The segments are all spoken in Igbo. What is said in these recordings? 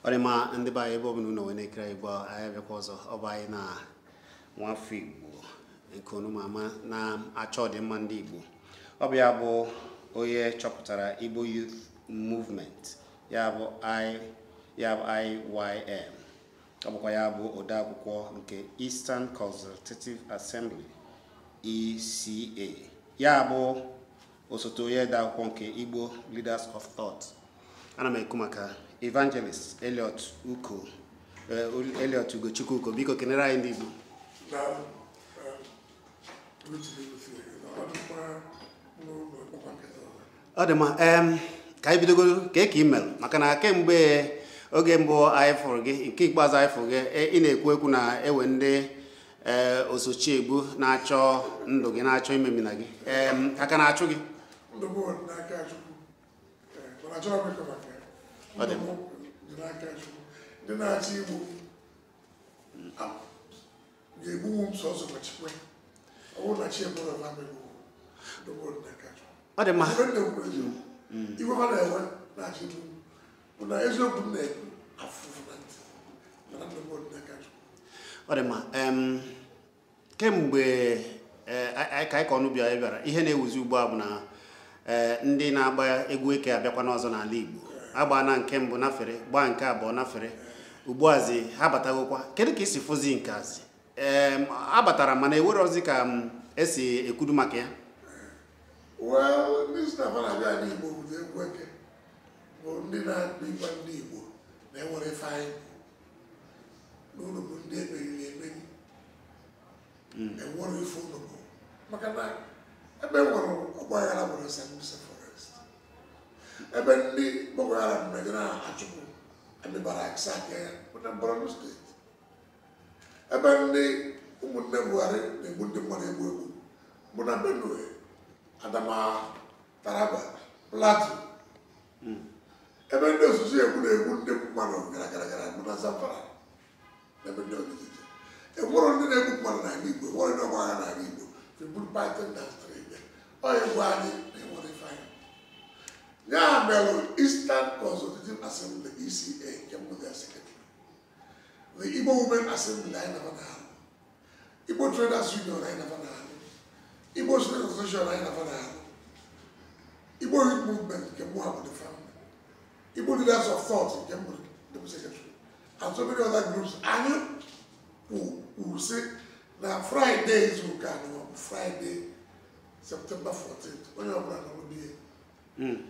Orema Ndi Igbo no wene kra Igbo ayabe kozo obai na nwafu Igbo nkonu mama na achọdị mma Ndi Igbo. Ọbịa bụ onye chọpụtara Igbo Youth Movement ya bụ IYM. Ọbụkwa ya bụ odeakwụkwọ nke Eastern Consultative Assembly ECA. Ya bụ osote onye odeakwụkwọ nke Igbo Leaders of Thought. Ana m ekwu maka Evangelist Elliot Ugochukwu biko kenere anyị Ndị Igbo. Ọ dị mma ka anyị bidogoro ka email maka na kemgbe oge mbụ anyị fụrụ gị nke ikpeazụ anyị fụrụ gị ị na-ekwu ekwu na ewe ndị osochi egbu na-achọ ndụ gị na-achọ imemina gị aka na-achụ gị ọ dị ndị na-achọ igbu ga-egbu m sọsọ gbachikwe ọwụ na chi ebụrụ ọba megbu ọ dị mma igwe ha na-enwe na-achọ igbu bụ na eziokwu m na-ekwu afụfụ na ntị mana ndụbọdụ n'aka chukwu. Ọ dị mma kemgbe ka anyị ka ọnụ bịa bịara ihe na-ewuzi ugbu a bụ na ndị na-agba egwu eke abịakwa n'ọzọ n'ala Igbo agba na nke mbụ nafere gbaa nke abụọ nafere ugbuazi ha batagokwa. Kedu ka isi fụzi nke azi abatara mana ewere ozi ka esi ekwudu maka ya? Ndị staff na-abịa n'ala Igbo bụ egwu eke bụ ndị na-akpa ịgba Ndị Igbo na-enwere ife anyị n'ụlọ bụ ndị emeriri emeri enwere ife ụlọ bụ maka na ebe nwere ọgbaghara gbara Sambisa Forest ebe ndị Boko Haram megara achụpụ emebara aksa ya na Borno steeti ebe ndị ụmụnne Buhari na-egbu ndị mmadụ egbu bụ na Benue, Adamawa, Taraba, Plateau ebe ndị ososi egbu na-egbu ndị mmadụ gara bụ na Zamfara na ebe ndị ọdịjije enwere ndị na-egbu mmadụ n'ala Igbo enwere ndị ọgbagha n'ala Igbo fiburu Python na Australia ọ egwu anyị na-enwere ife anyị ya mere Eastern Consultative Assembly ECA nke mbụga sekretary the Igbo Women Assembly anyị nafa n'ahụ Igbo Traders Union anyị nafa n'ahụ Igbo Student Association anyị nafa n'ahụ Igbo Youth Movement nke mụ abụ the founder Igbo Leaders of Thought nke mbụ the secretary and so many other groups anyị will say na Friday izu ụka anọ Friday September 14th onye ọbụla nọ n'obi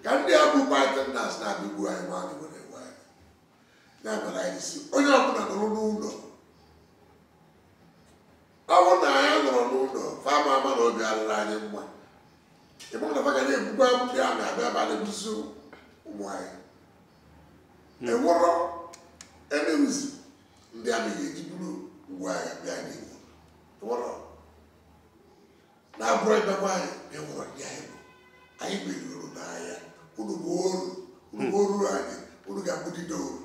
ka ndị abụ Python na-abụ igbu anyị nwa anyị nwere ewe anyị ya mere anyị si onye ọbụla nọrọ n'ụlọ ọ bụ na anyị nọrọ n'ụlọ fama ama na obi arịrị anyị mma ịbụ na faga na-egbukwa ndị a na-abịa ebe a na-ebuzi ụmụ anyị enwero enewuzi ndị a na-eji buru ngwa agha bịa n'Igbo enwero na-abụrụ ebekwa anyị enwere ndị anyị bụ anyị meriri n'ahịa unu bụ oru anyị unu ga-abụdide oru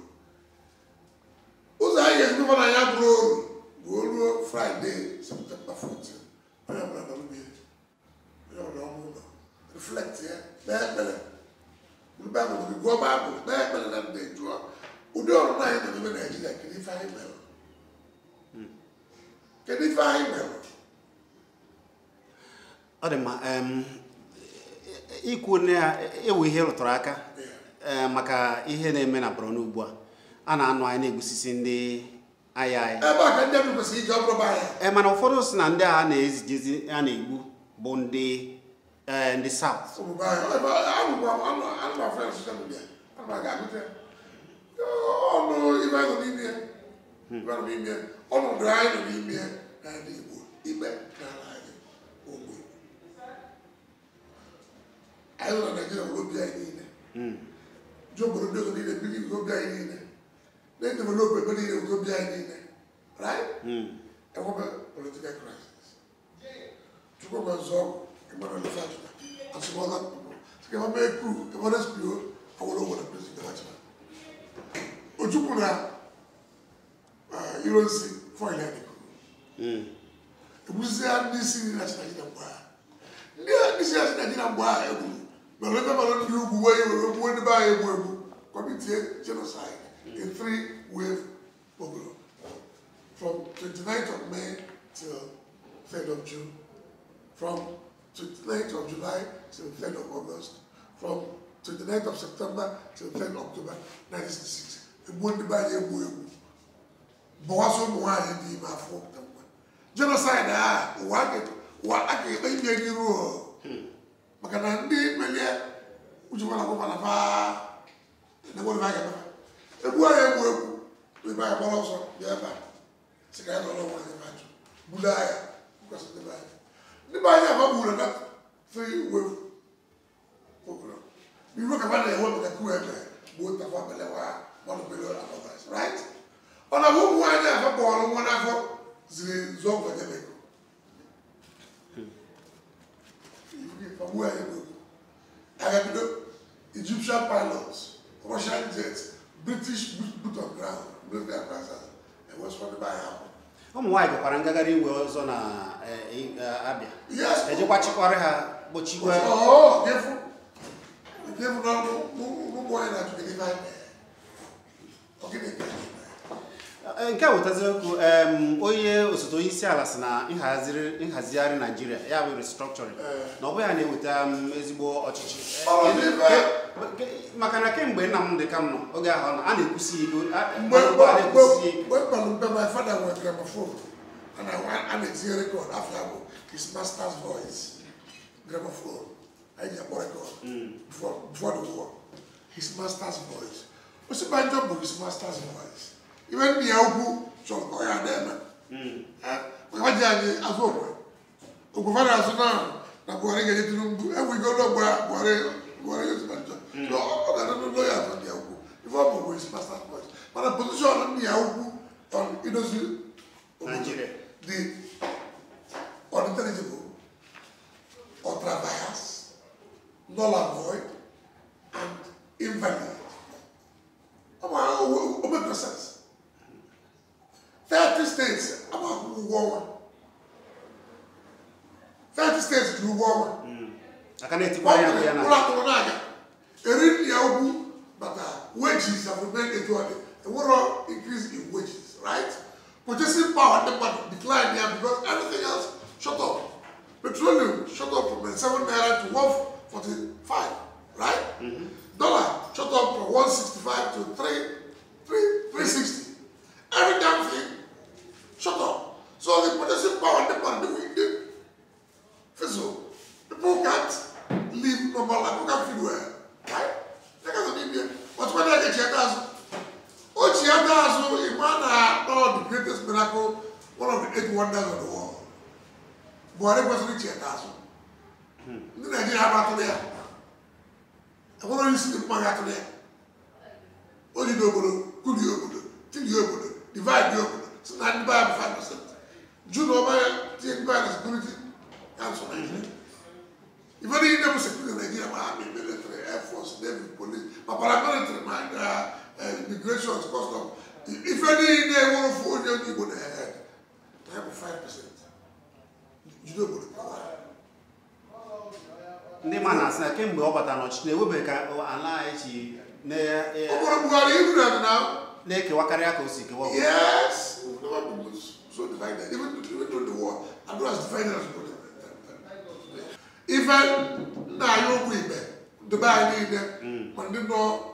ụzọ anyị ga-enyekwa na ya bụrụ oru bụ oruo Friday September 14 onye ọbụla nọrụbie onye ọbụla ọmụ ụlọ reflect ya kpee ekpere gụọ Baịbụl kpee ekpere na ndị jụọ ụdị ọrụ na anyị nọ n'ime Naịjirịa kedu ife anyị mere ọ dị mma ikwu na ewu ihe rụtụrụ aka maka ihe na-eme na Borno ugbu a na-anụ anyị na-egwusisi ndị agha anyị ebe a ka ndị amị kwesịrị iji ọbụrụ agha mana ụfọdụ si na ndị agha na-ezijezi a na-egbu bụ ndị South ọnọdụ anyị nọ n'ime n'ala Igbo ikpe n'ala anyị ogbe anyị nọ na Naịjirịa nwere obi anyị niile ji obodo ndị ọzọ niile biri nwere obi anyị niile na-edevelop ebe niile nwere obi anyị niile enwebe political crisis chukwu gwa nzọ ọgwụ Emmanuel Fajuna asụmọla sikema mee kru emere spio awụrụ nwere president achịma Ojukwu na Ironsi foil ya dịkụ ebuzi ya ndị isi nri na Naịjirịa mgbe this year's Nigerian boy, but remember you were the Bible committed genocide in 3-wave program from 29th of May till 3rd of June, from 29th of July till 3rd of August, from 29th of September till 3rd of October 1966. The genocide, what I can make you rule. Macanandi, Melia, which one of Panama, and what I have. The boy we buy a also, yeah, but I don't know what I imagine. Budaya, because of the bag. The bag have a Buddha, 3-wave program. We look about the one with the whoever, both of our one below and others, right? On a woman, I have a ball and one of the zone for the from where I have Egyptian pilots, Russian jets, British boot on ground, military advisors, and what's what the buy happen. Why the Parangagari was on Abia? Yes, and you watch her, but you were careful, no boy that to be okay. Nke a wetaziokwu onye osote onye isi ala sị na nhazigharị Nigeria ya bụ restructuring na ọ bụ ya na-eweta ezigbo ọchịchị maka na kemgbe nna m dị ka m nọ oge ahụ a na-ekwusi ego mgbe my father were gramophone and I na-etinye record after his master's voice gramophone I ji akpọ record before the war his master's voice Osibanjo bụ his master's voice. Even the Aubu, so go ahead there. We want to as well. Ugovara as now, na Buhari get to and we go to Buhari is Banjo. So I don't know ya from the Aubu. If Aubu is master's voice. But the position on the Aubu on Nigeria. The unintelligible, ultra bias, null and void, and invalid. About process. 30 states about war. 30 states do war. I can't take but wages have remained equal. The war increase in wages, right? Purchasing power declined here because everything else shut up. Petroleum shut up from 7 naira to 145, right? Dollar shut up from 165 to 360. Every damn thing shut up. So the purchasing power did fizzle. People can't live normal life. People can't feel well. Right? They can't live. What's when I get Chiatazo? Oh, Chiatazo, Imana, the greatest miracle, one of the 8 wonders of the world. Buhari was rich Chiatazo. Nigeria have there. I want to see the Magato there. Only do good you till you divide you so that you buy 5%. Juno buy the security council. If only you never secure Nigeria, army, military, air force, navy, police, but paramilitary, immigration, custom. If any they want to phone you go ahead. They have 5%. You don't go to power. Ndị ma na-asị na kemgbe ọ batara n'ọchịchị na-ewebe ka ala echi na-ekewakarị ka o si kewa. Yes, never been so divided. Even during the war, I was divided as well. Even now, you the buy need when they know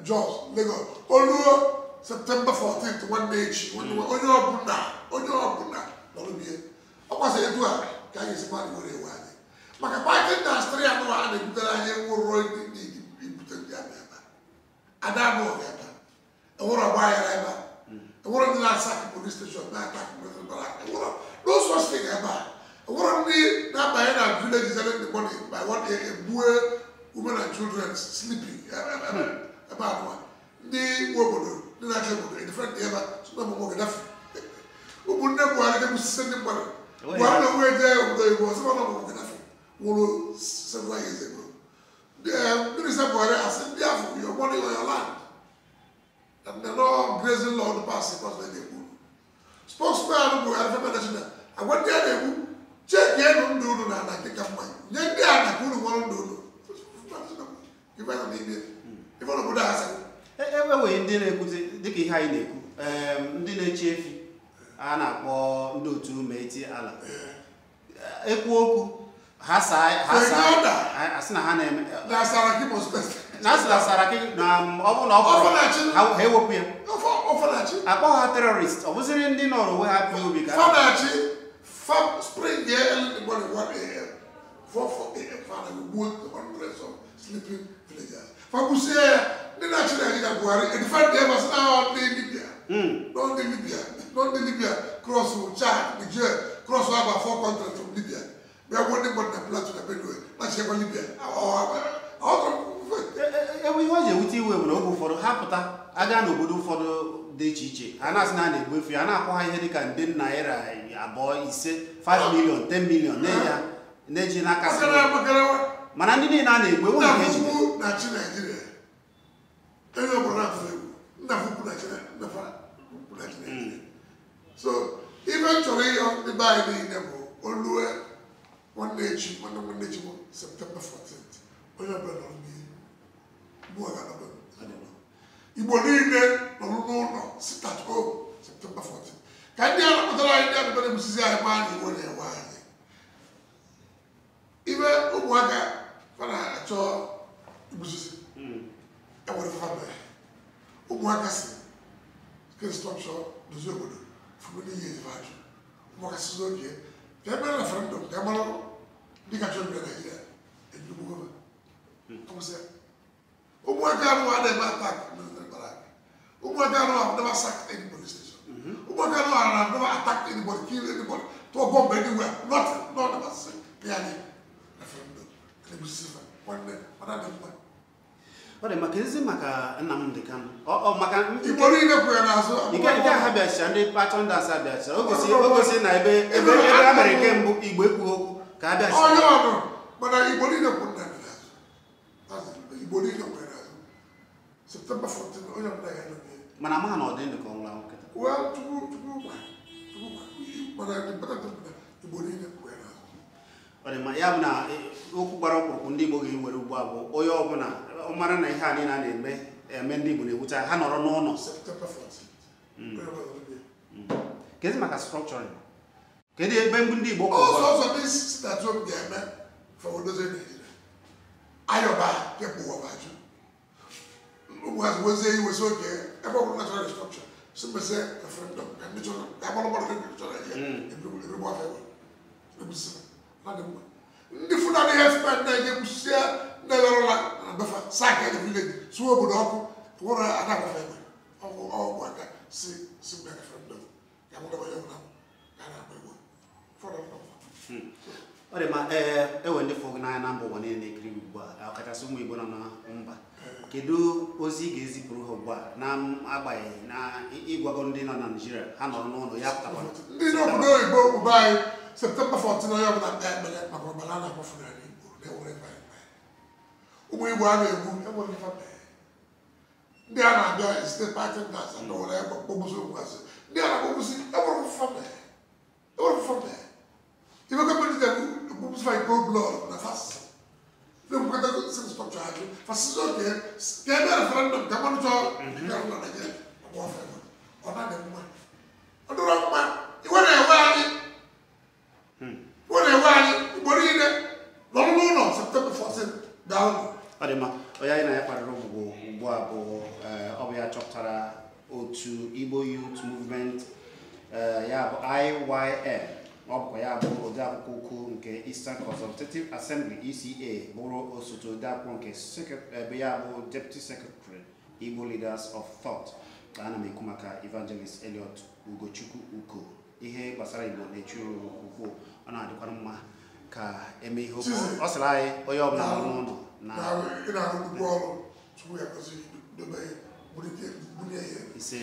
Jos, Lagos. Although September 14th, one day, when you were on your Buna, don't be it. I was a do can you see money where they were? Maka Python dance 3 and 1 and the Roy in Adamo, a war of wire, a war of the last police station, back with the those was thing about. A war of me, not by any village is the money by one a boy, women and children sleeping about one. The woman, the natural, the different ever, so no more enough. Who would never want to send them money. One way there was one of them. 7 years ago. The Minister Buhari has said, therefore, your money on your land. And the law, grazing law, the past because they do. Spokesman Buhari from the national. I went there, they check here, don't do that, I think I'm mine. n'ime ife obodo asa enweghị ndị na-ekwuzi dịka ihe anyị na-ekwu ndị na-echi efi a na-akpọ ndị otu meti ala ekwu okwu ha asị na ha na-eme na Saraki na asị na Saraki na ọ bụ na ọ bụrụ ha ewepụ ya akpọ ha terrorist ọ bụziri ndị nọrọ onwe ha pịa obi ka From spring here, early in the morning, 1 a.m., 4 a.m., Father, we woke the hundreds of sleeping villagers. For Busia, the national Buhari, and the fact they was now on Libya. Not the Libya, cross Chad, Niger, cross over 4 countries from Libya. We are wanting but the blood to the Bedouin, not Libya. We want you to go for the Hapata, I got no good for the Chichi. And as Nani, if you are not quite headache and didn't Naira, a boy is 5 million, 10 million, Nejinaka. Manani Nani, we want to go to Nigeria. So, eventually, on the Bible, Oluwe, one day, September 14th, when you're born on me, Igbo niile no sit at home September 14th. Can you understand that everybody must see a man who won a while? Even Uwaga, when I saw Ibusi, I was a family. Uwaga said, "Can stop short, the Zobo, for many years." Uwaga says, "Okay, there are referendum, there are the country in Nigeria, and you move over." I was there. Uwaga no never attack Uwaga no never sacked any police station. Uwaga no never attacked anybody, killed anybody, to a bomb anywhere. Nothing. None of us. Clearly, referendum. One day, another one. What a mechanism, Maka and Namdekan. Or Macan. You believe it, you can't have a Sunday pattern that's a best. Obviously, every American book, Igbo, Cabas. Oh, no, but I believe it. You believe it. September 14th, Manaman or then the Congo. Well, to go, but I did better than the body in the but in my Yamna, Ukubaro, Undibo, Wabo, Oyobana, Omarana, Hanina, and Mendibu, which I had not known September 14th. Get my structure. Get the Bengundi book. Also, this statue of the man for those in Iowa, get more about you. Was okay, about natural structure. Some say a friend of conditional, I'm all about the the food that they have spent, they share never sack the village, so would up for another family. Oh, what I see, some friend of when the folk number 1 in the cream, I'll cut a sum we go on. Kedu ozi ga-ezipụrụ ha ugbu a na agbaghị na ịgwago ndị nọ na Nigeria ha nọrọ n'ụlọ ya pụtakwa ndị n'obodo Igbo ugbu anyị September 14 onye ọbụla ekpere maka ọbara na-akpọfu n'ala Igbo na-ewere ụmụ Igbo a na-egbu enwere ife ndị a na-abịa site party gas na were kpọgbusi ogwasị ndị a na-akpọgbusi enwere ife ife gọọmenti na-ekpọgbusi fa iko blood na fast the structure for okay, get a referendum, come on, again, or not the woman. Or the wrong man. You want a while, what a while, no, September 14th, down. Adema, Oyana Padarobo, Boabo, Obia Choptara, O2 Igbo Youth Movement, Yab IYM. Oboyabo Odakuku nke Eastern Consultative Assembly ECA Boro Osoto Daponke Beyabo Deputy Secretary Igbo Leaders of Thought Ana Mekumaka Evangelist Elliot Ugochukwu Uko ihe gbasara Igbo na-echuru ukwu ana adịkwara mma ka eme ihe o sịrị anyị onye ọbụla n'ụlọ na ina arụkwu ọrụ tupu ya kwesị dobe bunye ihe ise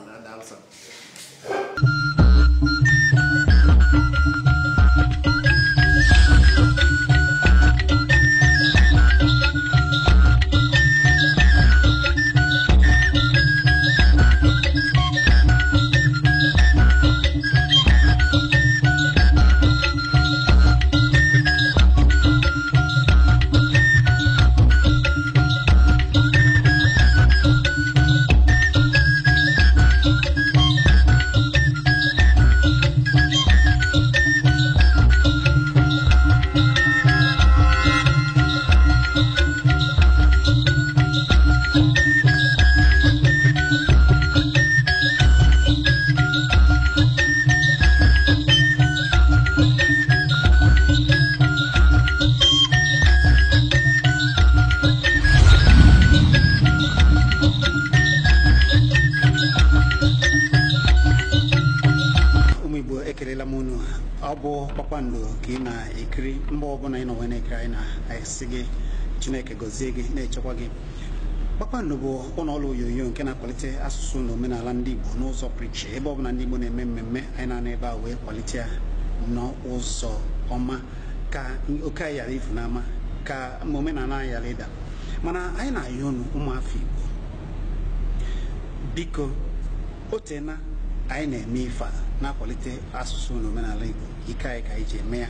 na dalsa Kpakpando ka ị na-ekiri mgbe ọbụla ị nọ wee na-ekiri anyị na-asị gị Chineke gọzie gị na-echekwa gị. Kpakpando bụ ụlọọrụ onyonyo nke na-akwalite asụsụ na omenala ndị Igbo n'ụzọ pụrụ ebe ọbụla ndị Igbo na-eme mmemme anyị na-anọ ebe a wee kwalite ya n'ụzọ ọma ka oke anyị ghara ifu n'ama ka omenala anyị ghara ịda. Mana anyị na-ayọ unu ụmụafọ Igbo, biko otena anyị na-eme ife a na-akwalite asụsụ na omenala Igbo, ike anyị ka anyị ji eme ya.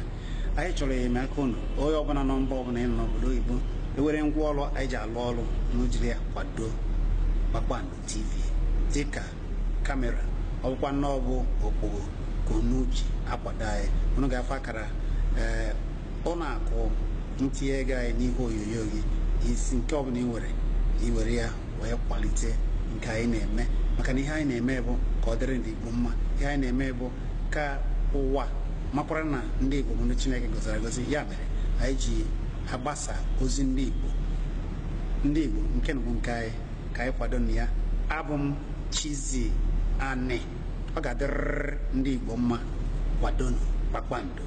Anyị chọrọ enyemaka unu. Onye ọbụla nọ mba ọbụla ị nọ n'obodo oyibo ewere ngwa ọrụ anyị ji alụ ọrụ n'ojiri ya kwado Kpakpando TV dịka kamera, ọbụkwa n'ọbụ okpogho ka unu ji akwado anyị. Unu ga-afọ akara ụlọ akụ ntinye ego anyị n'ihe onyonyo gị, isi nke ọbụla ị were ya wee kwalite nke anyị na-eme, maka na ihe anyị na-eme bụ ka ọ dịrị ndị Igbo mma. Ihe anyị na-eme bụ ka ụwa makwara na ndị Igbo bụ ndị Chineke gọziri agọzi. Ya mere anyị ji agbasa ozi ndị Igbo nke bụ nke anyị ka anyị kwado na ya. Abụ m Chizzy Ani. Ọ ga-adịrịrị ndị Igbo mma. Kwadonu Kpakpando,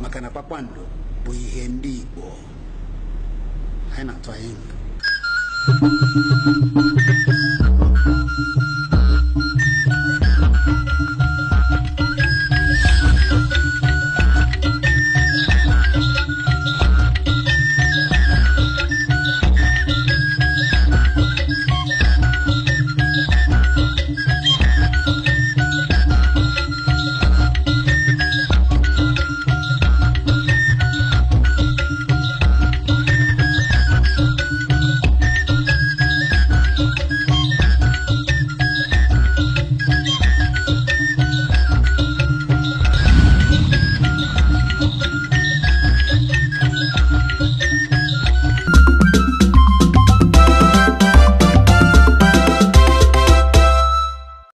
maka na Kpakpando bụ ihe ndị Igbo. Anyị na-atụ anyị